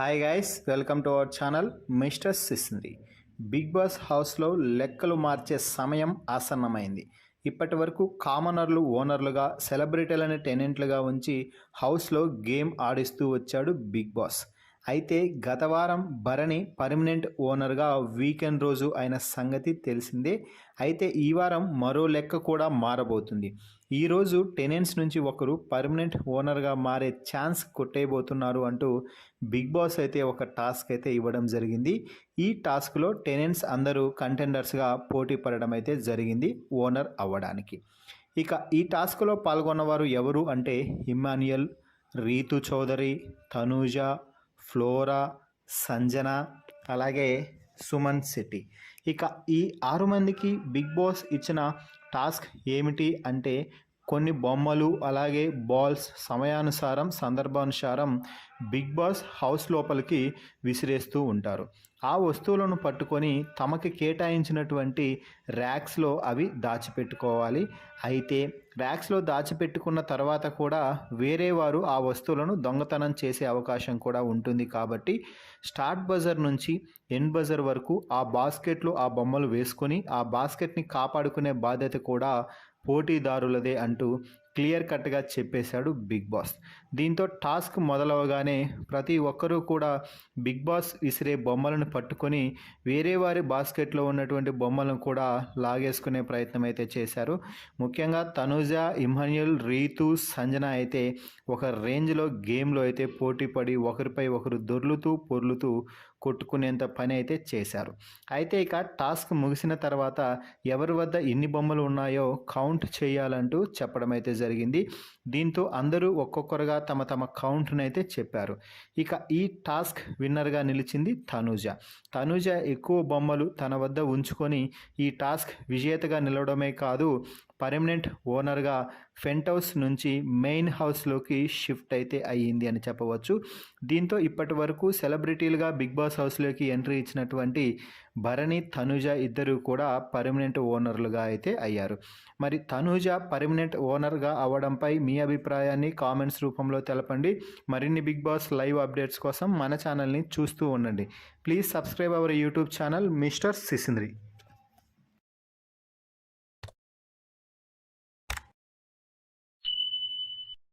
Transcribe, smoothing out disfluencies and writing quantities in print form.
Hi guys, welcome to our channel mister Sisindri. Big boss హౌస్లో లెక్కలు మార్చే సమయం ఆసన్నమైంది. ఇప్పటి వరకు కామనర్లు ఓనర్లుగా, సెలబ్రిటీలని టెనెంట్లుగా ఉంచి హౌస్లో గేమ్ ఆడిస్తూ వచ్చాడు బిగ్ బాస్. అయితే గత వారం భరణి పర్మనెంట్ ఓనర్గా వీకెండ్ రోజు అయిన సంగతి తెలిసిందే. అయితే ఈ వారం మరో లెక్క కూడా మారబోతుంది. ఈరోజు టెనెంట్స్ నుంచి ఒకరు పర్మనెంట్ ఓనర్గా మారే ఛాన్స్ కొట్టేయబోతున్నారు అంటూ బిగ్ బాస్ అయితే ఒక టాస్క్ అయితే ఇవ్వడం జరిగింది. ఈ టాస్క్లో టెనెంట్స్ అందరూ కంటెండర్స్గా పోటీ పడడం అయితే జరిగింది ఓనర్ అవ్వడానికి. ఇక ఈ టాస్క్లో పాల్గొన్నవారు ఎవరు అంటే ఇమ్మాన్యుయల్, రీతు చౌదరి, తనూజ, ఫ్లోరా, సంజన, అలాగే సుమన్ శెట్టి. ఇక ఈ 6 మందికి బిగ్ బాస్ ఇచ్చిన టాస్క్ ఏమిటి అంటే కొన్ని బొమ్మలు అలాగే బాల్స్ సమయానుసారం సందర్భానుసారం బిగ్ బాస్ హౌస్ లోపలికి విసిరేస్తూ ఉంటారు. ఆ వస్తువులను పట్టుకొని తమకి కేటాయించినటువంటి ర్యాక్స్లో అవి దాచిపెట్టుకోవాలి. అయితే ర్యాక్స్లో దాచిపెట్టుకున్న తర్వాత కూడా వేరే వారు ఆ వస్తువులను దొంగతనం చేసే అవకాశం కూడా ఉంటుంది. కాబట్టి స్టార్ట్ బజర్ నుంచి ఎండ్ బజర్ వరకు ఆ బాస్కెట్లో ఆ బొమ్మలు వేసుకొని ఆ బాస్కెట్ని కాపాడుకునే బాధ్యత కూడా పోటీదారులదే అంటూ క్లియర్ కట్గా చెప్పేశాడు బిగ్ బాస్. దీంతో టాస్క్ మొదలవగానే ప్రతి ఒక్కరూ కూడా బిగ్ బాస్ విసిరే బొమ్మలను పట్టుకొని వేరే వారి బాస్కెట్లో ఉన్నటువంటి బొమ్మలను కూడా లాగేసుకునే ప్రయత్నం అయితే చేశారు. ముఖ్యంగా తనూజ, ఇమ్మాన్యుయల్, రీతు, సంజన అయితే ఒక రేంజ్లో గేమ్లో అయితే పోటీ పడి ఒకరిపై ఒకరు దొర్లుతూ పొర్లుతూ కొట్టుకునేంత పని అయితే చేశారు. అయితే ఇక టాస్క్ ముగిసిన తర్వాత ఎవరి వద్ద ఎన్ని బొమ్మలు ఉన్నాయో కౌంట్ చేయాలంటూ చెప్పడం అయితే జరిగింది. దీంతో అందరూ ఒక్కొక్కరుగా తమ తమ కౌంట్ను అయితే చెప్పారు. ఇక ఈ టాస్క్ విన్నర్గా నిలిచింది తనూజ. తనూజ ఎక్కువ బొమ్మలు తన వద్ద ఉంచుకొని ఈ టాస్క్ విజేతగా నిలవడమే కాదు, పర్మనెంట్ ఓనర్గా ఫెంట్ హౌస్ నుంచి మెయిన్ హౌస్లోకి షిఫ్ట్ అయితే అయ్యింది అని చెప్పవచ్చు. దీంతో ఇప్పటి వరకు సెలబ్రిటీలుగా బిగ్ బాస్ హౌస్లోకి ఎంట్రీ ఇచ్చినటువంటి భరణి, తనూజ ఇద్దరు కూడా పర్మనెంట్ ఓనర్లుగా అయితే అయ్యారు. మరి తనూజ పర్మనెంట్ ఓనర్గా అవ్వడంపై మీ అభిప్రాయాన్ని కామెంట్స్ రూపంలో తెలపండి. మరిన్ని బిగ్ బాస్ లైవ్ అప్డేట్స్ కోసం మన ఛానల్ని చూస్తూ ఉండండి. Please subscribe our YouTube channel mister సిసింద్రి.